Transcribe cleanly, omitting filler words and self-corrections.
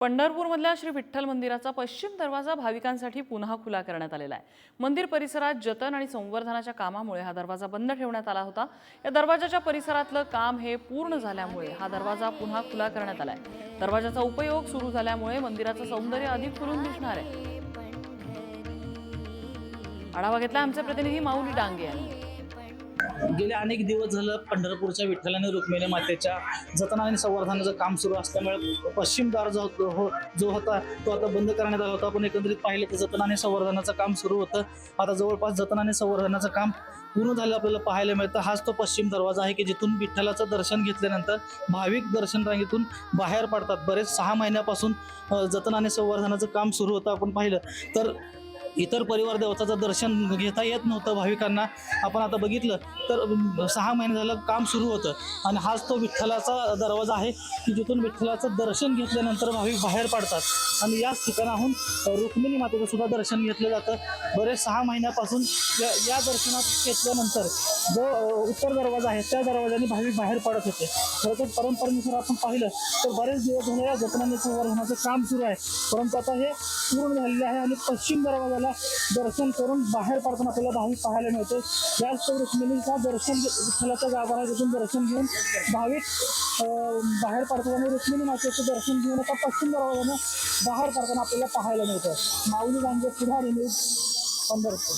पंढरपूरमधल्या श्री विठ्ठल मंदिराचा पश्चिम दरवाजा भाविकांसाठी पुन्हा खुला करण्यात आलेला आहे। मंदिर परिसरात जतन आणि संवर्धनाच्या कामामुळे हा दरवाजा बंद ठेवण्यात आला होता। या दरवाजाच्या परिसरातलं काम हे पूर्ण झाल्यामुळे हा दरवाजा पुन्हा खुला करण्यात आलाय। दरवाजाचा उपयोग सुरू झाल्यामुळे मंदिराचं सौंदर्य अधिक खुलून दिसणार आहे। आढावा घेतला आमचे प्रतिनिधी माऊली डांगे यांनी। गेले अनेक दिवस झालं पंढरपूरच्या विठ्ठल आणि रुक्मिणी मातेच्या जतन आणि संवर्धनाचं काम सुरू असल्यामुळे पश्चिम द्वार जो होता तो आता बंद करण्यात आला होता। पण एकंदरीत पाहिलं तर जतन आणि संवर्धनाचं काम सुरू होतं। आता जवळपास जतन आणि संवर्धनाचं काम पूर्ण झालं आपल्याला पाहायला मिळतं। हाच तो पश्चिम दरवाजा आहे की जिथून विठ्ठलाचं दर्शन घेतल्यानंतर भाविक दर्शन रांगेतून बाहेर पडतात। बरेच 6 महिन्यापासून जतन आणि संवर्धनाचं काम सुरू होतं। आपण पाहिलं तर इतर परिवार देवताचं दर्शन घेता येत नव्हतं भाविकांना। आपण आता बघितलं तर 6 महिने झालं काम सुरू होतं आणि हाच तो विठ्ठलाचा दरवाजा आहे की जिथून विठ्ठलाचं दर्शन घेतल्यानंतर भाविक बाहेर पडतात आणि याच ठिकाणाहून रुक्मिणी मातेचं सुद्धा दर्शन घेतलं जातं। बरेच 6 महिन्यापासून या दर्शनात घेतल्यानंतर जो उत्तर दरवाजा आहे त्या दरवाजाने भाविक बाहेर पडत होते। खरं तर परंपरेनुसार आपण पाहिलं तर बरेच दिवस झाले या जतन आणि संवर्धनाचं काम सुरू आहे, परंतु आता हे पूर्ण झालेले आहे आणि पश्चिम दरवाजाला दर्शन करून बाहेर पडताना आपल्याला भाविक पाहायला मिळते। याच रुक्मिणीचा दर्शन विठ्ठलाच्या गाभाऱ्यातून दर्शन घेऊन भाविक बाहेर पडतात आणि रुक्मिणी मातेचं दर्शन घेऊन आता पश्चिम दरवाजाने बाहेर पडताना आपल्याला पाहायला मिळतं। माऊली डांगे, पुढारी न्यूज, पंढरपूर।